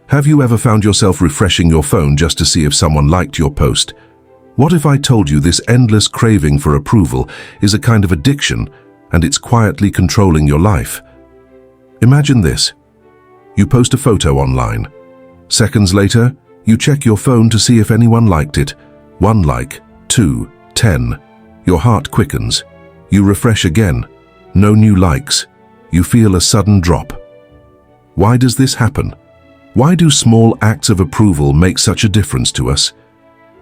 Have you ever found yourself refreshing your phone just to see if someone liked your post? What if I told you this endless craving for approval is a kind of addiction and it's quietly controlling your life? Imagine this. You post a photo online. Seconds later, you check your phone to see if anyone liked it. 1 like, 2, 10. Your heart quickens. You refresh again. No new likes. You feel a sudden drop. Why does this happen? Why do small acts of approval make such a difference to us?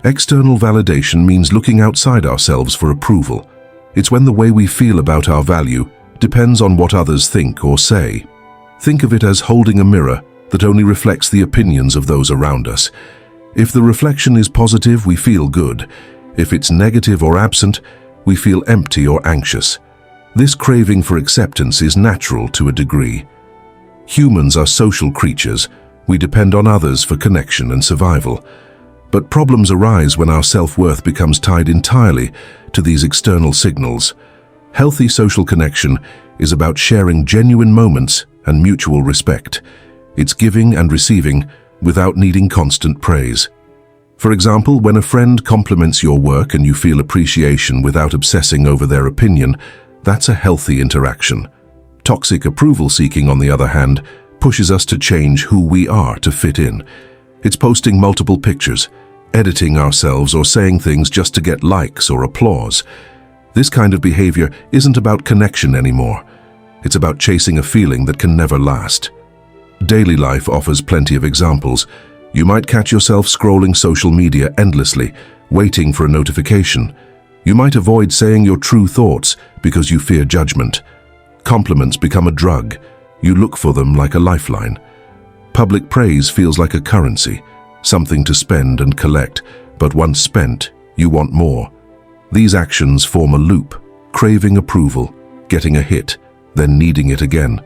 External validation means looking outside ourselves for approval. It's when the way we feel about our value depends on what others think or say. Think of it as holding a mirror that only reflects the opinions of those around us. If the reflection is positive, we feel good. If it's negative or absent, we feel empty or anxious. This craving for acceptance is natural to a degree. Humans are social creatures. We depend on others for connection and survival. But problems arise when our self-worth becomes tied entirely to these external signals. Healthy social connection is about sharing genuine moments and mutual respect. It's giving and receiving without needing constant praise. For example, when a friend compliments your work and you feel appreciation without obsessing over their opinion, that's a healthy interaction. Toxic approval seeking, on the other hand, pushes us to change who we are to fit in. It's posting multiple pictures, editing ourselves, or saying things just to get likes or applause. This kind of behavior isn't about connection anymore. It's about chasing a feeling that can never last. Daily life offers plenty of examples. You might catch yourself scrolling social media endlessly, waiting for a notification. You might avoid saying your true thoughts because you fear judgment. Compliments become a drug. You look for them like a lifeline. Public praise feels like a currency, something to spend and collect, but once spent, you want more. These actions form a loop, craving approval, getting a hit, then needing it again.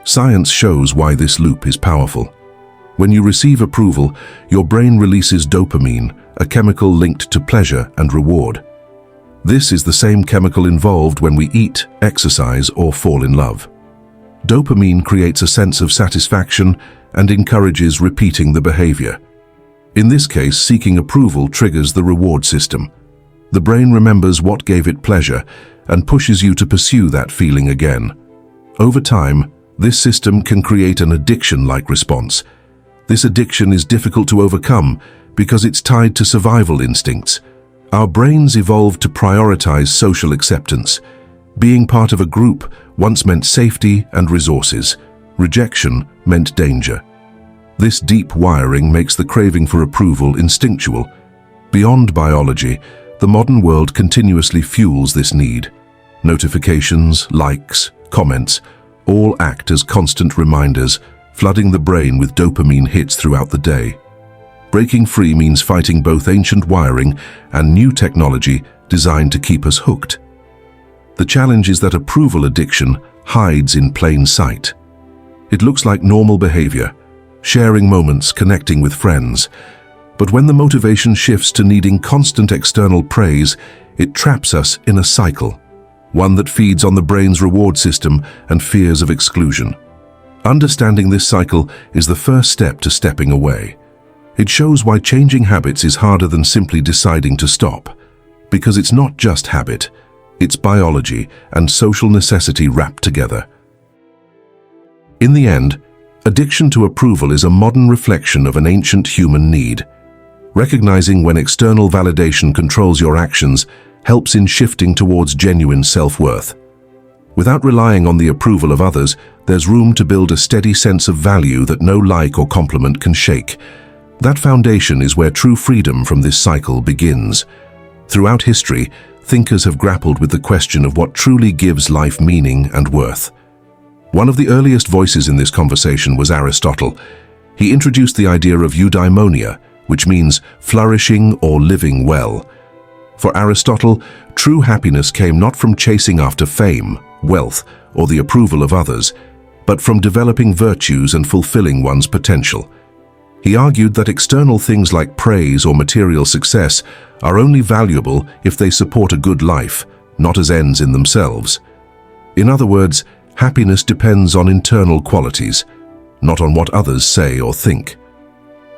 Science shows why this loop is powerful. When you receive approval, your brain releases dopamine, a chemical linked to pleasure and reward. This is the same chemical involved when we eat, exercise, or fall in love. Dopamine creates a sense of satisfaction and encourages repeating the behavior. In this case, seeking approval triggers the reward system. The brain remembers what gave it pleasure and pushes you to pursue that feeling again. Over time, this system can create an addiction-like response. This addiction is difficult to overcome because it's tied to survival instincts. Our brains evolved to prioritize social acceptance. Being part of a group once meant safety and resources. Rejection meant danger. This deep wiring makes the craving for approval instinctual. Beyond biology, the modern world continuously fuels this need. Notifications, likes, comments, all act as constant reminders, flooding the brain with dopamine hits throughout the day. Breaking free means fighting both ancient wiring and new technology designed to keep us hooked. The challenge is that approval addiction hides in plain sight. It looks like normal behavior, sharing moments, connecting with friends. But when the motivation shifts to needing constant external praise, it traps us in a cycle, one that feeds on the brain's reward system and fears of exclusion. Understanding this cycle is the first step to stepping away. It shows why changing habits is harder than simply deciding to stop. Because it's not just habit, it's biology and social necessity wrapped together. In the end, addiction to approval is a modern reflection of an ancient human need. Recognizing when external validation controls your actions helps in shifting towards genuine self-worth. Without relying on the approval of others, there's room to build a steady sense of value that no like or compliment can shake. That foundation is where true freedom from this cycle begins. Throughout history, thinkers have grappled with the question of what truly gives life meaning and worth. One of the earliest voices in this conversation was Aristotle. He introduced the idea of eudaimonia, which means flourishing or living well. For Aristotle, true happiness came not from chasing after fame, wealth, or the approval of others, but from developing virtues and fulfilling one's potential. He argued that external things like praise or material success are only valuable if they support a good life, not as ends in themselves. In other words, happiness depends on internal qualities, not on what others say or think.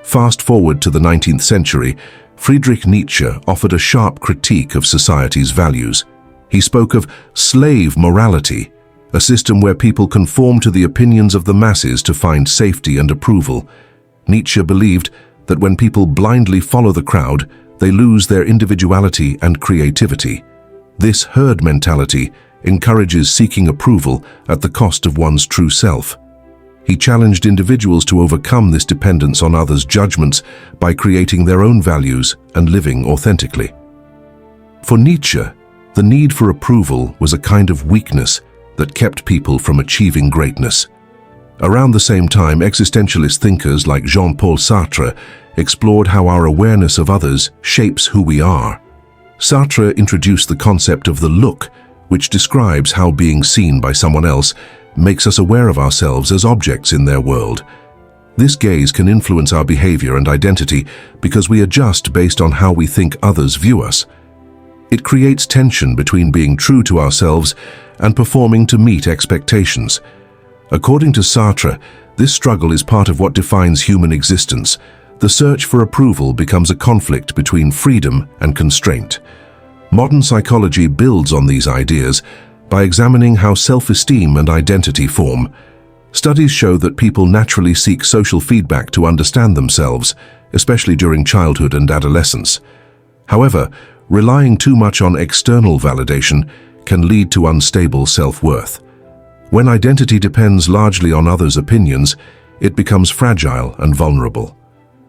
Fast forward to the 19th century, Friedrich Nietzsche offered a sharp critique of society's values. He spoke of slave morality, a system where people conform to the opinions of the masses to find safety and approval. Nietzsche believed that when people blindly follow the crowd, they lose their individuality and creativity. This herd mentality encourages seeking approval at the cost of one's true self. He challenged individuals to overcome this dependence on others' judgments by creating their own values and living authentically. For Nietzsche, the need for approval was a kind of weakness that kept people from achieving greatness. Around the same time, existentialist thinkers like Jean-Paul Sartre explored how our awareness of others shapes who we are. Sartre introduced the concept of the look, which describes how being seen by someone else makes us aware of ourselves as objects in their world. This gaze can influence our behavior and identity because we adjust based on how we think others view us. It creates tension between being true to ourselves and performing to meet expectations. According to Sartre, this struggle is part of what defines human existence. The search for approval becomes a conflict between freedom and constraint. Modern psychology builds on these ideas by examining how self-esteem and identity form. Studies show that people naturally seek social feedback to understand themselves, especially during childhood and adolescence. However, relying too much on external validation can lead to unstable self-worth. When identity depends largely on others' opinions, it becomes fragile and vulnerable.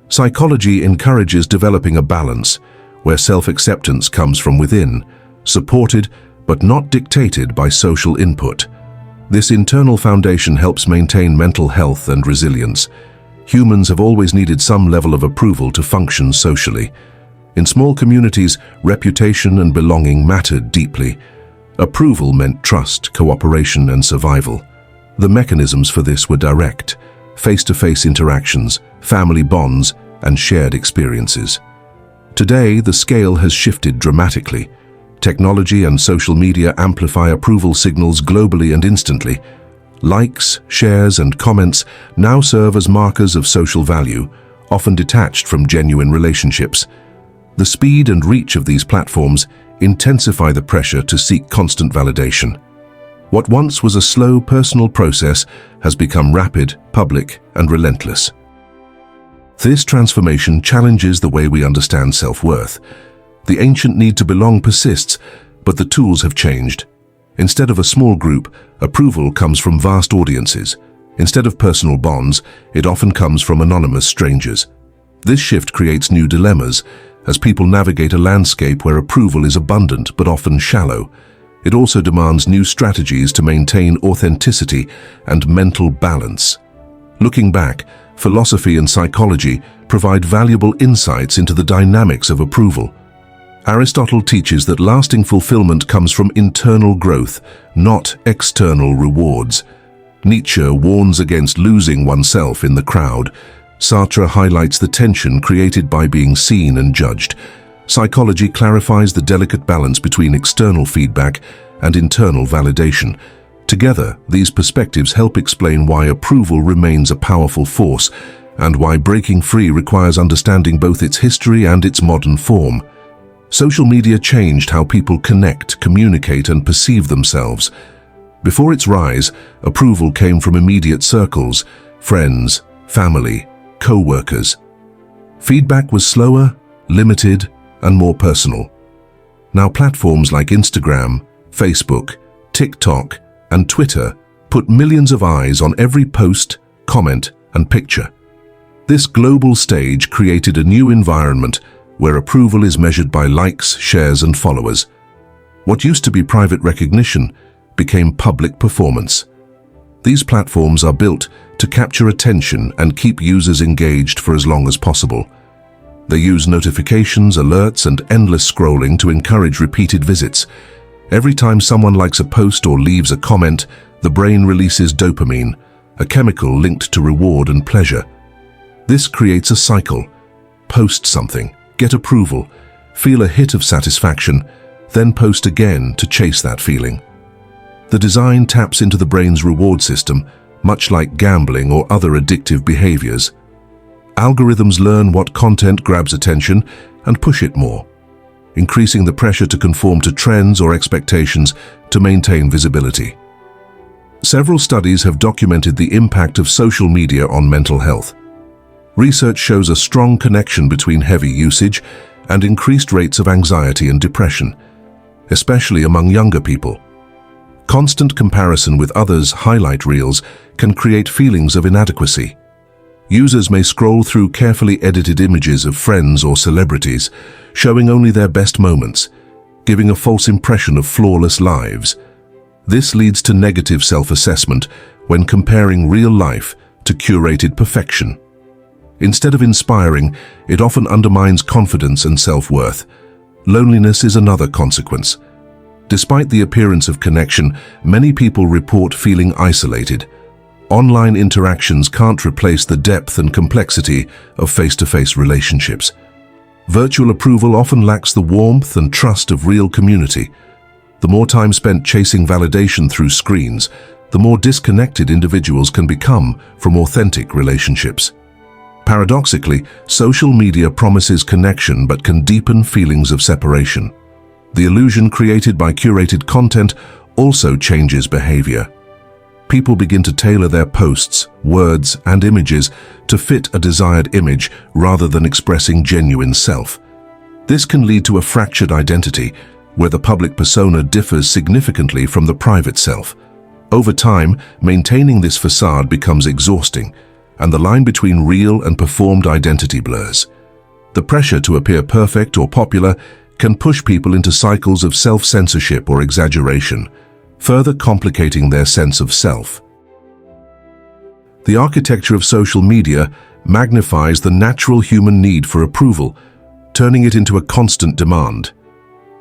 Psychology encourages developing a balance where self-acceptance comes from within, supported but not dictated by social input. This internal foundation helps maintain mental health and resilience. Humans have always needed some level of approval to function socially. In small communities, reputation and belonging mattered deeply. Approval meant trust, cooperation, and survival. The mechanisms for this were direct, face-to-face interactions, family bonds, and shared experiences. Today, the scale has shifted dramatically. Technology and social media amplify approval signals globally and instantly. Likes, shares, and comments now serve as markers of social value, often detached from genuine relationships. The speed and reach of these platforms intensify the pressure to seek constant validation. What once was a slow personal process has become rapid, public, and relentless. This transformation challenges the way we understand self-worth. The ancient need to belong persists, but the tools have changed. Instead of a small group, approval comes from vast audiences. Instead of personal bonds, it often comes from anonymous strangers. This shift creates new dilemmas, as people navigate a landscape where approval is abundant but often shallow. It also demands new strategies to maintain authenticity and mental balance. Looking back, philosophy and psychology provide valuable insights into the dynamics of approval. Aristotle teaches that lasting fulfillment comes from internal growth, not external rewards. Nietzsche warns against losing oneself in the crowd. Sartre highlights the tension created by being seen and judged. Psychology clarifies the delicate balance between external feedback and internal validation. Together, these perspectives help explain why approval remains a powerful force and why breaking free requires understanding both its history and its modern form. Social media changed how people connect, communicate, and perceive themselves. Before its rise, approval came from immediate circles, friends, family, co-workers. Feedback was slower, limited, and more personal. Now platforms like Instagram, Facebook, TikTok, and Twitter put millions of eyes on every post, comment, and picture. This global stage created a new environment where approval is measured by likes, shares, and followers. What used to be private recognition became public performance. These platforms are built to capture attention and keep users engaged for as long as possible. They use notifications, alerts, and endless scrolling to encourage repeated visits. Every time someone likes a post or leaves a comment, the brain releases dopamine, a chemical linked to reward and pleasure. This creates a cycle. Post something, get approval, feel a hit of satisfaction, then post again to chase that feeling. The design taps into the brain's reward system, much like gambling or other addictive behaviors. Algorithms learn what content grabs attention and push it more, increasing the pressure to conform to trends or expectations to maintain visibility. Several studies have documented the impact of social media on mental health. Research shows a strong connection between heavy usage and increased rates of anxiety and depression, especially among younger people. Constant comparison with others' highlight reels can create feelings of inadequacy. Users may scroll through carefully edited images of friends or celebrities, showing only their best moments, giving a false impression of flawless lives. This leads to negative self-assessment when comparing real life to curated perfection. Instead of inspiring, it often undermines confidence and self-worth. Loneliness is another consequence. Despite the appearance of connection, many people report feeling isolated. Online interactions can't replace the depth and complexity of face-to-face relationships. Virtual approval often lacks the warmth and trust of real community. The more time spent chasing validation through screens, the more disconnected individuals can become from authentic relationships. Paradoxically, social media promises connection but can deepen feelings of separation. The illusion created by curated content also changes behavior. People begin to tailor their posts, words, and images to fit a desired image rather than expressing genuine self. This can lead to a fractured identity, where the public persona differs significantly from the private self. Over time, maintaining this facade becomes exhausting, and the line between real and performed identity blurs. The pressure to appear perfect or popular can push people into cycles of self-censorship or exaggeration, further complicating their sense of self. The architecture of social media magnifies the natural human need for approval, turning it into a constant demand.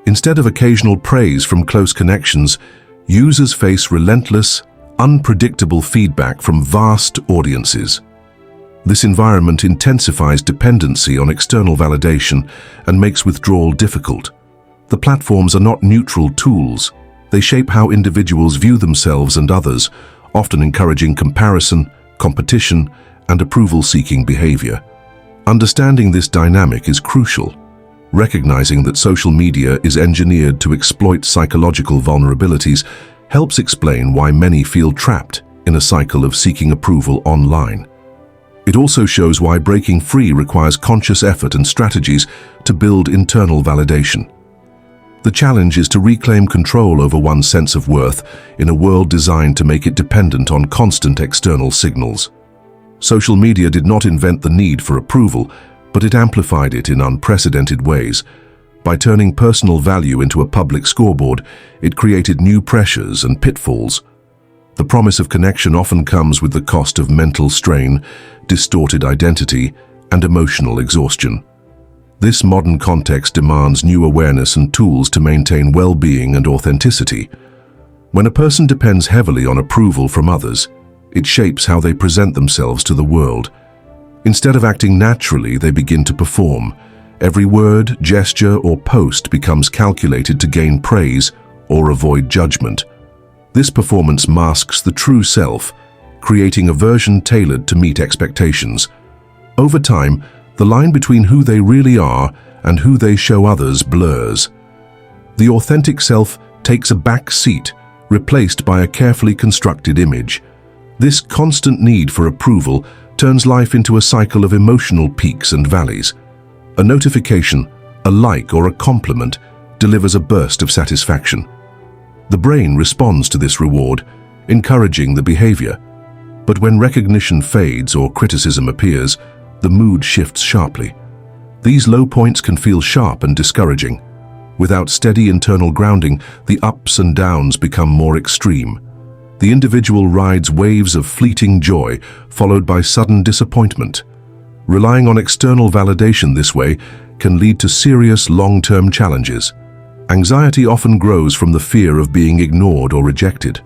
Instead of occasional praise from close connections, users face relentless, unpredictable feedback from vast audiences. This environment intensifies dependency on external validation and makes withdrawal difficult. The platforms are not neutral tools. They shape how individuals view themselves and others, often encouraging comparison, competition, and approval-seeking behavior. Understanding this dynamic is crucial. Recognizing that social media is engineered to exploit psychological vulnerabilities helps explain why many feel trapped in a cycle of seeking approval online. It also shows why breaking free requires conscious effort and strategies to build internal validation. The challenge is to reclaim control over one's sense of worth in a world designed to make it dependent on constant external signals. Social media did not invent the need for approval, but it amplified it in unprecedented ways. By turning personal value into a public scoreboard, it created new pressures and pitfalls. The promise of connection often comes with the cost of mental strain, distorted identity, and emotional exhaustion. This modern context demands new awareness and tools to maintain well-being and authenticity. When a person depends heavily on approval from others, it shapes how they present themselves to the world. Instead of acting naturally, they begin to perform. Every word, gesture, or post becomes calculated to gain praise or avoid judgment. This performance masks the true self, creating a version tailored to meet expectations. Over time, the line between who they really are and who they show others blurs. The authentic self takes a back seat, replaced by a carefully constructed image. This constant need for approval turns life into a cycle of emotional peaks and valleys. A notification, a like, or a compliment delivers a burst of satisfaction. The brain responds to this reward, encouraging the behavior. But when recognition fades or criticism appears, the mood shifts sharply. These low points can feel sharp and discouraging. Without steady internal grounding, the ups and downs become more extreme. The individual rides waves of fleeting joy, followed by sudden disappointment. Relying on external validation this way can lead to serious long-term challenges. Anxiety often grows from the fear of being ignored or rejected.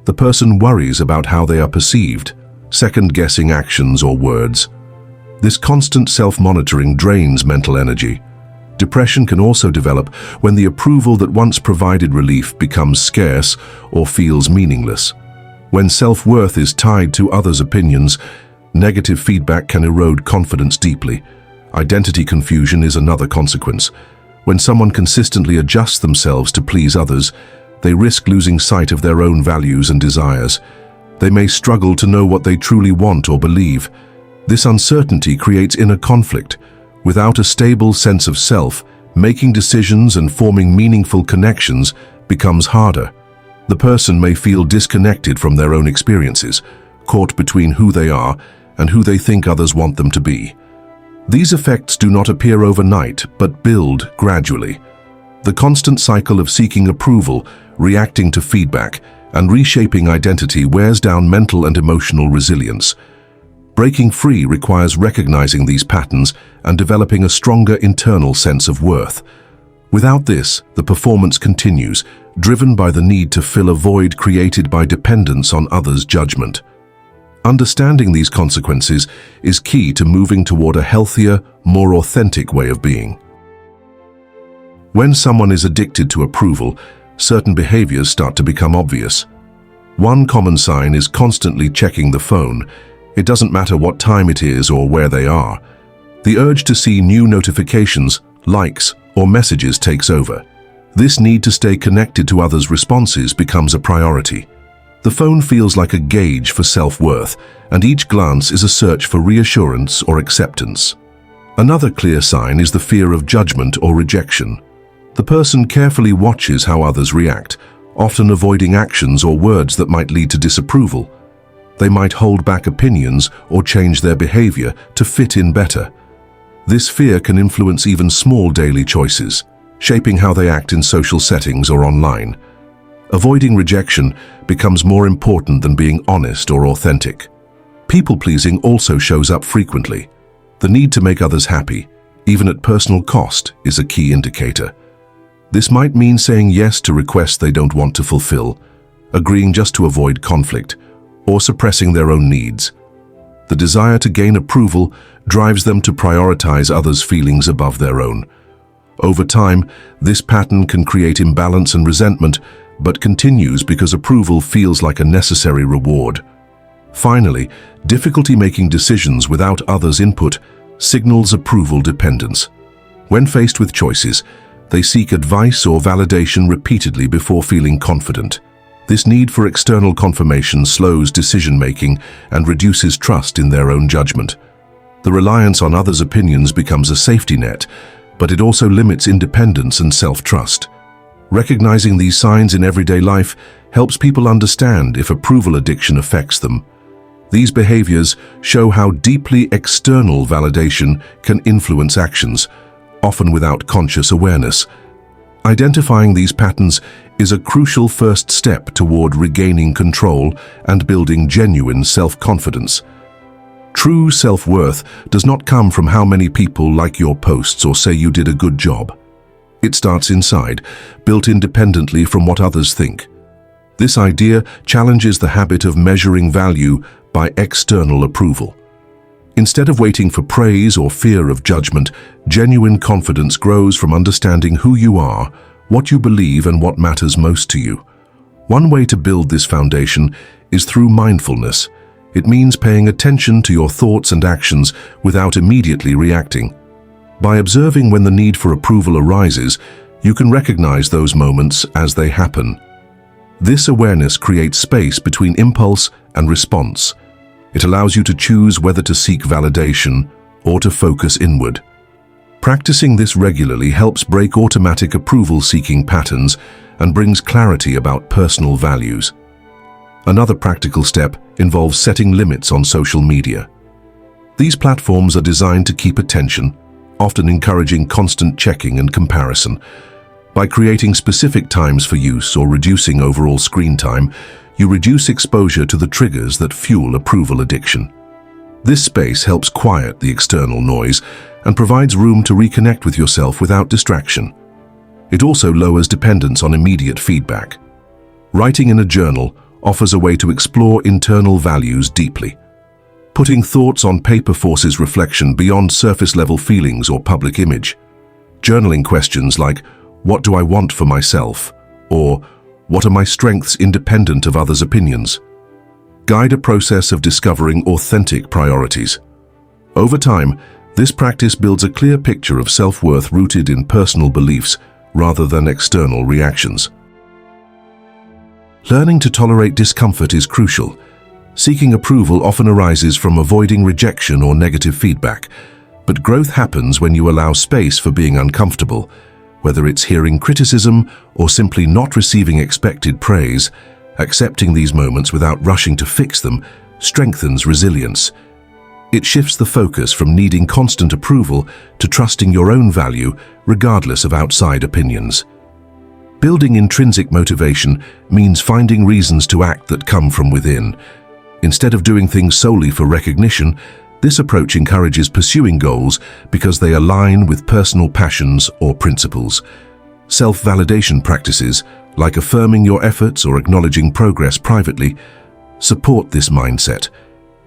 The person worries about how they are perceived, second-guessing actions or words. This constant self-monitoring drains mental energy. Depression can also develop when the approval that once provided relief becomes scarce or feels meaningless. When self-worth is tied to others' opinions, negative feedback can erode confidence deeply. Identity confusion is another consequence. When someone consistently adjusts themselves to please others, they risk losing sight of their own values and desires. They may struggle to know what they truly want or believe. This uncertainty creates inner conflict. Without a stable sense of self, making decisions and forming meaningful connections becomes harder. The person may feel disconnected from their own experiences, caught between who they are and who they think others want them to be. These effects do not appear overnight, but build gradually. The constant cycle of seeking approval, reacting to feedback, and reshaping identity wears down mental and emotional resilience. Breaking free requires recognizing these patterns and developing a stronger internal sense of worth. Without this, the performance continues, driven by the need to fill a void created by dependence on others' judgment. Understanding these consequences is key to moving toward a healthier, more authentic way of being. When someone is addicted to approval, certain behaviors start to become obvious. One common sign is constantly checking the phone. It doesn't matter what time it is or where they are. The urge to see new notifications, likes, or messages takes over. This need to stay connected to others' responses becomes a priority. The phone feels like a gauge for self-worth, and each glance is a search for reassurance or acceptance. Another clear sign is the fear of judgment or rejection. The person carefully watches how others react, often avoiding actions or words that might lead to disapproval. They might hold back opinions or change their behavior to fit in better. This fear can influence even small daily choices, shaping how they act in social settings or online. Avoiding rejection becomes more important than being honest or authentic. People-pleasing also shows up frequently. The need to make others happy, even at personal cost, is a key indicator. This might mean saying yes to requests they don't want to fulfill, agreeing just to avoid conflict, or suppressing their own needs. The desire to gain approval drives them to prioritize others' feelings above their own. Over time, this pattern can create imbalance and resentment, but continues because approval feels like a necessary reward. Finally, difficulty making decisions without others' input signals approval dependence. When faced with choices, they seek advice or validation repeatedly before feeling confident. This need for external confirmation slows decision-making and reduces trust in their own judgment. The reliance on others' opinions becomes a safety net, but it also limits independence and self-trust. Recognizing these signs in everyday life helps people understand if approval addiction affects them. These behaviors show how deeply external validation can influence actions, often without conscious awareness. Identifying these patterns is a crucial first step toward regaining control and building genuine self-confidence. True self-worth does not come from how many people like your posts or say you did a good job. It starts inside, built independently from what others think. This idea challenges the habit of measuring value by external approval. Instead of waiting for praise or fear of judgment, genuine confidence grows from understanding who you are, what you believe, and what matters most to you. One way to build this foundation is through mindfulness. It means paying attention to your thoughts and actions without immediately reacting. By observing when the need for approval arises, you can recognize those moments as they happen. This awareness creates space between impulse and response. It allows you to choose whether to seek validation or to focus inward. Practicing this regularly helps break automatic approval-seeking patterns and brings clarity about personal values. Another practical step involves setting limits on social media. These platforms are designed to keep attention, often encouraging constant checking and comparison. By creating specific times for use or reducing overall screen time, you reduce exposure to the triggers that fuel approval addiction. This space helps quiet the external noise and provides room to reconnect with yourself without distraction. It also lowers dependence on immediate feedback. Writing in a journal offers a way to explore internal values deeply. Putting thoughts on paper forces reflection beyond surface-level feelings or public image. Journaling questions like, "What do I want for myself?" or "What are my strengths independent of others' opinions?" guide a process of discovering authentic priorities. Over time, this practice builds a clear picture of self-worth rooted in personal beliefs rather than external reactions. Learning to tolerate discomfort is crucial. Seeking approval often arises from avoiding rejection or negative feedback, but growth happens when you allow space for being uncomfortable. Whether it's hearing criticism or simply not receiving expected praise, accepting these moments without rushing to fix them strengthens resilience. It shifts the focus from needing constant approval to trusting your own value regardless of outside opinions. Building intrinsic motivation means finding reasons to act that come from within. Instead of doing things solely for recognition, this approach encourages pursuing goals because they align with personal passions or principles. Self-validation practices, like affirming your efforts or acknowledging progress privately, support this mindset.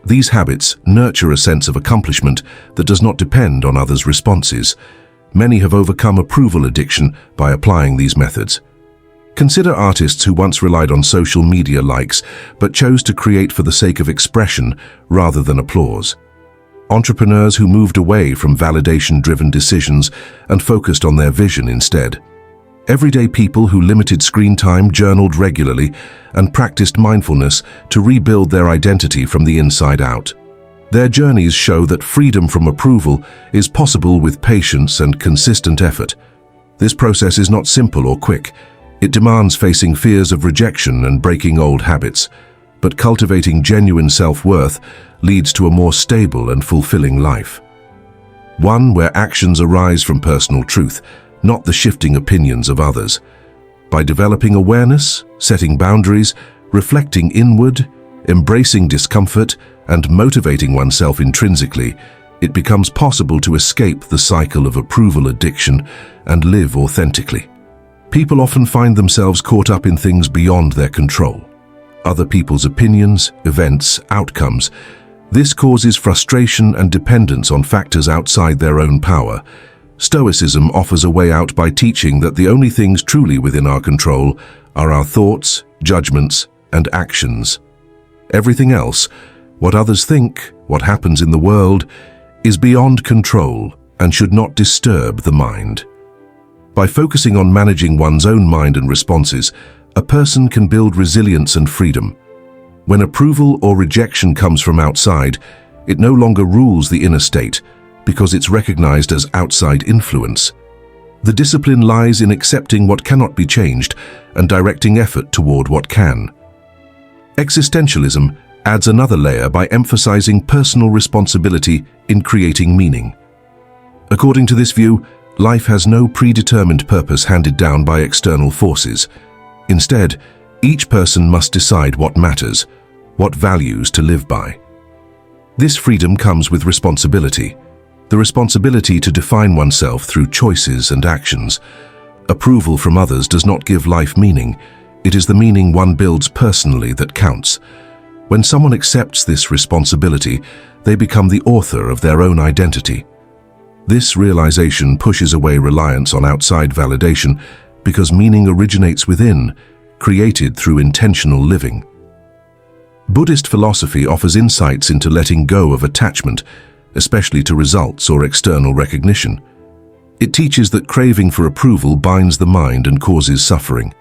These habits nurture a sense of accomplishment that does not depend on others' responses. Many have overcome approval addiction by applying these methods. Consider artists who once relied on social media likes but chose to create for the sake of expression rather than applause. Entrepreneurs who moved away from validation-driven decisions and focused on their vision instead. Everyday people who limited screen time, journaled regularly, and practiced mindfulness to rebuild their identity from the inside out. Their journeys show that freedom from approval is possible with patience and consistent effort. This process is not simple or quick. It demands facing fears of rejection and breaking old habits, but cultivating genuine self-worth leads to a more stable and fulfilling life. One where actions arise from personal truth, not the shifting opinions of others. By developing awareness, setting boundaries, reflecting inward, embracing discomfort, and motivating oneself intrinsically, it becomes possible to escape the cycle of approval addiction and live authentically. People often find themselves caught up in things beyond their control. Other people's opinions, events, outcomes. This causes frustration and dependence on factors outside their own power. Stoicism offers a way out by teaching that the only things truly within our control are our thoughts, judgments, and actions. Everything else, what others think, what happens in the world, is beyond control and should not disturb the mind. By focusing on managing one's own mind and responses, a person can build resilience and freedom. When approval or rejection comes from outside, it no longer rules the inner state because it's recognized as outside influence. The discipline lies in accepting what cannot be changed and directing effort toward what can. Existentialism adds another layer by emphasizing personal responsibility in creating meaning. According to this view, life has no predetermined purpose handed down by external forces. Instead, each person must decide what matters, what values to live by. This freedom comes with responsibility, the responsibility to define oneself through choices and actions. Approval from others does not give life meaning. It is the meaning one builds personally that counts. When someone accepts this responsibility, they become the author of their own identity. This realization pushes away reliance on outside validation because meaning originates within, created through intentional living. Buddhist philosophy offers insights into letting go of attachment, especially to results or external recognition. It teaches that craving for approval binds the mind and causes suffering.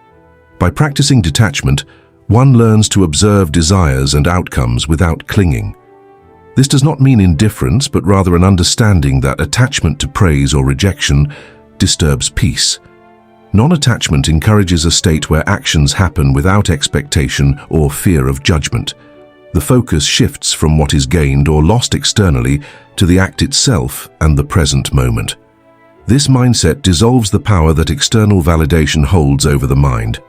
By practicing detachment, one learns to observe desires and outcomes without clinging. This does not mean indifference, but rather an understanding that attachment to praise or rejection disturbs peace. Non-attachment encourages a state where actions happen without expectation or fear of judgment. The focus shifts from what is gained or lost externally to the act itself and the present moment. This mindset dissolves the power that external validation holds over the mind.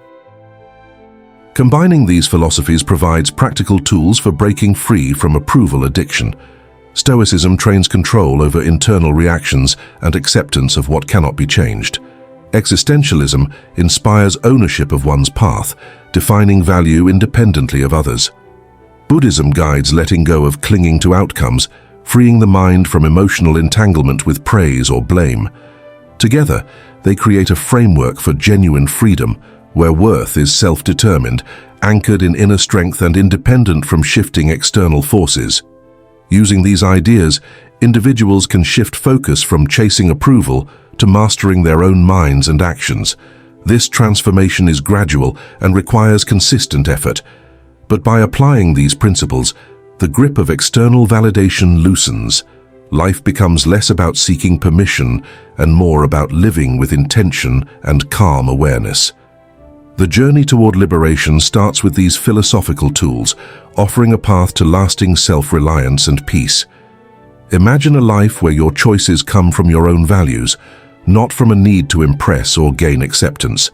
Combining these philosophies provides practical tools for breaking free from approval addiction. Stoicism trains control over internal reactions and acceptance of what cannot be changed. Existentialism inspires ownership of one's path, defining value independently of others. Buddhism guides letting go of clinging to outcomes, freeing the mind from emotional entanglement with praise or blame. Together, they create a framework for genuine freedom, where worth is self-determined, anchored in inner strength and independent from shifting external forces. Using these ideas, individuals can shift focus from chasing approval to mastering their own minds and actions. This transformation is gradual and requires consistent effort. But by applying these principles, the grip of external validation loosens. Life becomes less about seeking permission and more about living with intention and calm awareness. The journey toward liberation starts with these philosophical tools, offering a path to lasting self-reliance and peace. Imagine a life where your choices come from your own values, not from a need to impress or gain acceptance.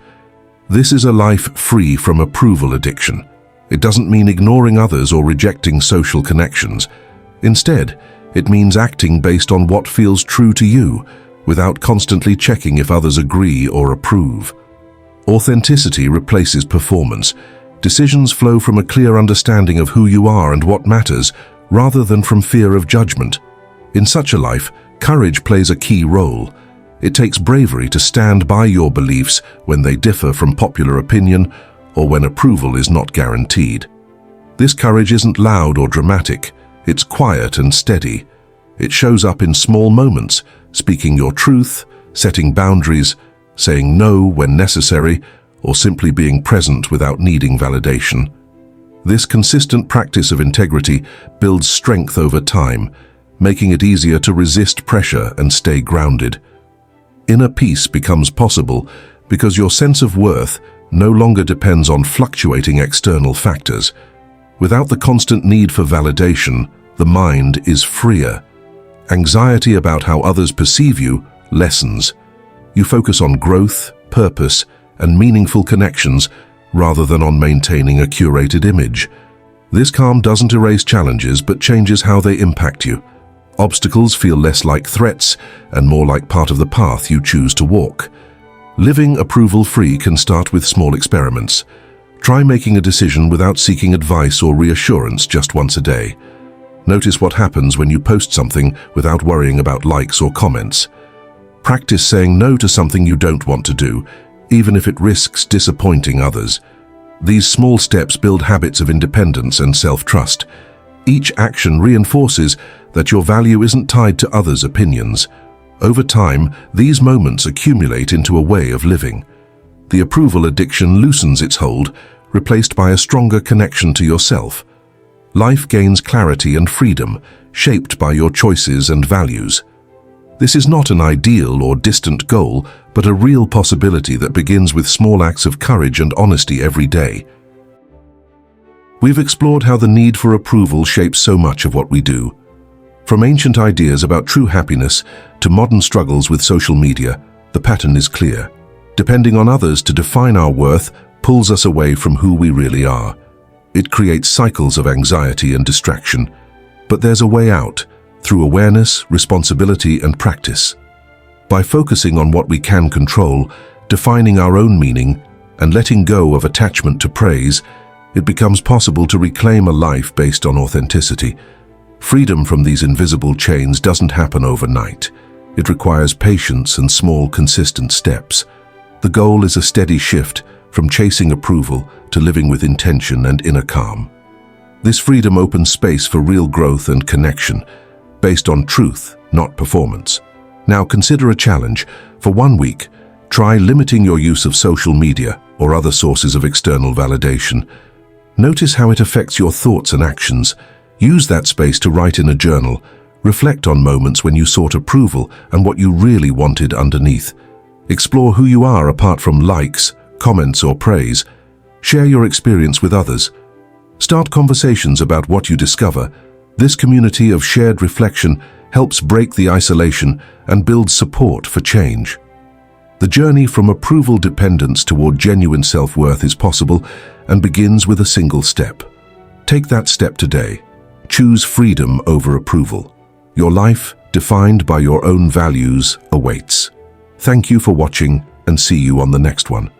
This is a life free from approval addiction. It doesn't mean ignoring others or rejecting social connections. Instead, it means acting based on what feels true to you, without constantly checking if others agree or approve. Authenticity replaces performance. Decisions flow from a clear understanding of who you are and what matters, rather than from fear of judgment. In such a life, courage plays a key role. It takes bravery to stand by your beliefs when they differ from popular opinion or when approval is not guaranteed. This courage isn't loud or dramatic. It's quiet and steady. It shows up in small moments, speaking your truth, setting boundaries, saying no when necessary, or simply being present without needing validation. This consistent practice of integrity builds strength over time, making it easier to resist pressure and stay grounded. Inner peace becomes possible because your sense of worth no longer depends on fluctuating external factors. Without the constant need for validation, the mind is freer. Anxiety about how others perceive you lessens. You focus on growth, purpose, and meaningful connections rather than on maintaining a curated image. This calm doesn't erase challenges but changes how they impact you. Obstacles feel less like threats and more like part of the path you choose to walk. Living approval-free can start with small experiments. Try making a decision without seeking advice or reassurance just once a day. Notice what happens when you post something without worrying about likes or comments. Practice saying no to something you don't want to do, even if it risks disappointing others. These small steps build habits of independence and self-trust. Each action reinforces that your value isn't tied to others' opinions. Over time, these moments accumulate into a way of living. The approval addiction loosens its hold, replaced by a stronger connection to yourself. Life gains clarity and freedom, shaped by your choices and values. This is not an ideal or distant goal, but a real possibility that begins with small acts of courage and honesty every day. We've explored how the need for approval shapes so much of what we do. From ancient ideas about true happiness to modern struggles with social media, the pattern is clear. Depending on others to define our worth pulls us away from who we really are. It creates cycles of anxiety and distraction. But there's a way out, through awareness, responsibility, and practice. By focusing on what we can control, defining our own meaning, and letting go of attachment to praise, it becomes possible to reclaim a life based on authenticity. Freedom from these invisible chains doesn't happen overnight. It requires patience and small, consistent steps. The goal is a steady shift from chasing approval to living with intention and inner calm. This freedom opens space for real growth and connection, based on truth, not performance. Now consider a challenge. For 1 week, try limiting your use of social media or other sources of external validation. Notice how it affects your thoughts and actions. Use that space to write in a journal. Reflect on moments when you sought approval and what you really wanted underneath. Explore who you are apart from likes, comments, or praise. Share your experience with others. Start conversations about what you discover. This community of shared reflection helps break the isolation and builds support for change. The journey from approval dependence toward genuine self-worth is possible and begins with a single step. Take that step today. Choose freedom over approval. Your life, defined by your own values, awaits. Thank you for watching and see you on the next one.